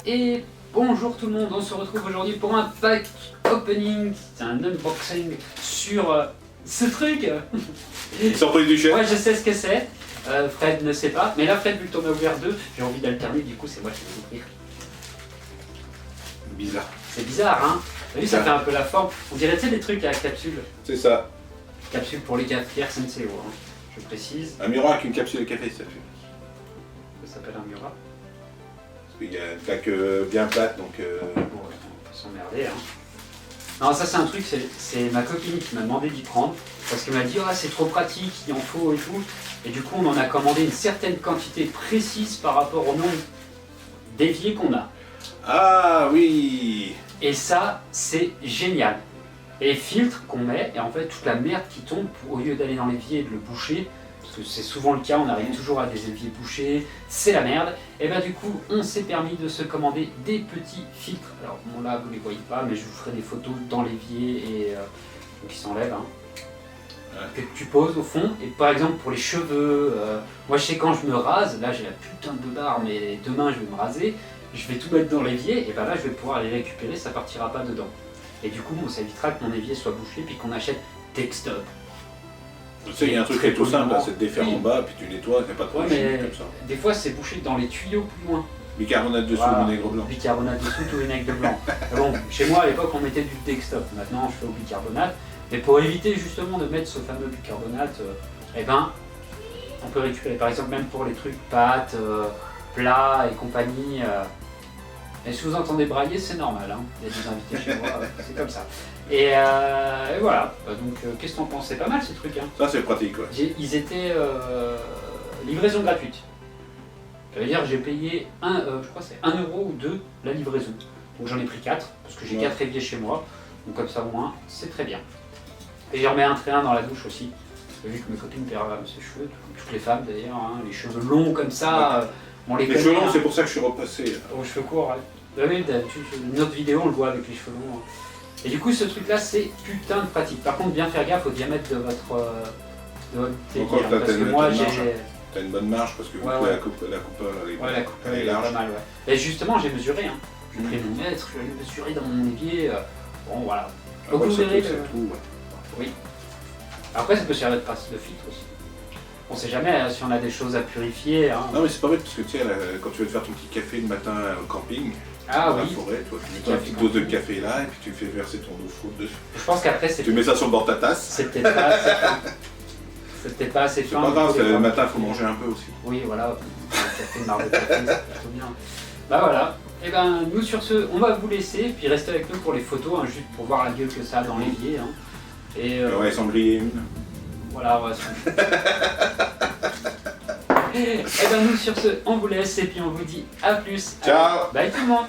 Et bonjour tout le monde, on se retrouve aujourd'hui pour un pack opening, c'est un unboxing sur ce truc. Surprise du chef. Ouais, je sais ce que c'est, Fred ne sait pas, mais là Fred, vu que t'en as ouvert deux, j'ai envie d'alterner, du coup c'est moi qui vais l'ouvrir. Bizarre. C'est bizarre, hein. T'as vu, ça fait un peu la forme, on dirait, tu sais, des trucs à capsule. C'est ça. Capsule pour les cafetières Senseo, hein. Je précise. Un miroir avec une capsule de café, ça fait. Ça s'appelle un miroir. Parce qu'il y a une plaque bien plate, donc... Bon, on peut s'emmerder, hein. Non, ça c'est un truc, c'est ma copine qui m'a demandé d'y prendre, parce qu'elle m'a dit, ah, c'est trop pratique, il en faut et tout. Et du coup, on en a commandé une certaine quantité précise par rapport au nombre d'éviers qu'on a. Ah oui. Et ça, c'est génial. Et les filtres qu'on met, et en fait, toute la merde qui tombe, au lieu d'aller dans l'évier et de le boucher, parce que c'est souvent le cas, on arrive toujours à des éviers bouchés, c'est la merde, et ben du coup, on s'est permis de se commander des petits filtres. Alors, bon là, vous ne les voyez pas, mais je vous ferai des photos dans l'évier et qui s'enlèvent, hein, que tu poses au fond. Et par exemple, pour les cheveux, moi je sais quand je me rase, là j'ai la putain de barbe, mais demain je vais me raser, je vais tout mettre dans l'évier, et ben là je vais pouvoir les récupérer, ça partira pas dedans. Et du coup, bon, ça évitera que mon évier soit bouché, puis qu'on achète Textop. Tu sais, il y a un truc qui est tout simple, c'est de défaire en bas, puis tu nettoies, c'est pas trop chimique comme ça. Des fois, c'est bouché dans les tuyaux plus loin. Bicarbonate dessous, Voilà. vinaigre blanc. Bicarbonate dessous, tout vinaigre blanc. Mais bon, chez moi, à l'époque, on mettait du Textop. Maintenant, je fais au bicarbonate. Mais pour éviter justement de mettre ce fameux bicarbonate, eh ben, on peut récupérer, par exemple, même pour les trucs pâtes, plats et compagnie. Et si vous entendez brailler, c'est normal, hein. Il y a des invités chez moi, c'est comme ça. Et voilà, donc qu'est-ce que t'en penses? C'est pas mal ce truc, hein. Ça, c'est pratique, ouais. Ils étaient livraison gratuite. Ça veut dire que j'ai payé, je crois que c'est 1 euro ou 2 la livraison. Donc j'en ai pris 4, parce que j'ai 4 éviers chez moi. Donc comme ça au moins, c'est très bien. Et j'en remets un trait dans la douche aussi. Vu que mes copines perdent ses cheveux, toutes les femmes d'ailleurs, hein, les cheveux longs comme ça, on les connaît. Les cheveux longs, hein. c'est pour ça que je suis repassé. Aux cheveux courts, ouais. Oui, une autre vidéo, on le voit avec les cheveux longs. Hein. Et du coup, ce truc-là, c'est putain de pratique. Par contre, bien faire gaffe au diamètre de votre Donc, hein, parce que moi, j'ai... T'as une bonne marge parce que Ouais, la coupe, elle est est large. pas mal, ouais. Et justement, j'ai mesuré. Hein. J'ai pris mon mètre, je l'ai mesuré dans mon évier. Bon, voilà. Donc, Ah, vous ouais, verrez c'est le... tout, ouais. Oui. Après, ça peut servir de filtre aussi. On sait jamais hein, si on a des choses à purifier. Hein. Non, mais c'est pas bête parce que tu sais, quand tu veux te faire ton petit café le matin au camping, dans la forêt, toi, tu mets une petite dose de café là et puis tu fais verser ton eau chaude dessus. Je pense qu'après, c'est... Tu mets ça sur le bord de ta tasse. C'est peut-être pas assez fin. C'est peut-être pas assez fin. C'est pas grave, le matin, il faut manger un peu aussi. Oui, voilà. Café, une marque de café, c'est plutôt bien. Bah voilà. Et ben nous sur ce, on va vous laisser, puis restez avec nous pour les photos, hein, juste pour voir la gueule que ça a dans l'évier. Hein. Et on va s'en griller une. Voilà, on va Et ben nous sur ce, on vous laisse et puis on vous dit à plus. Ciao. Bye tout le monde.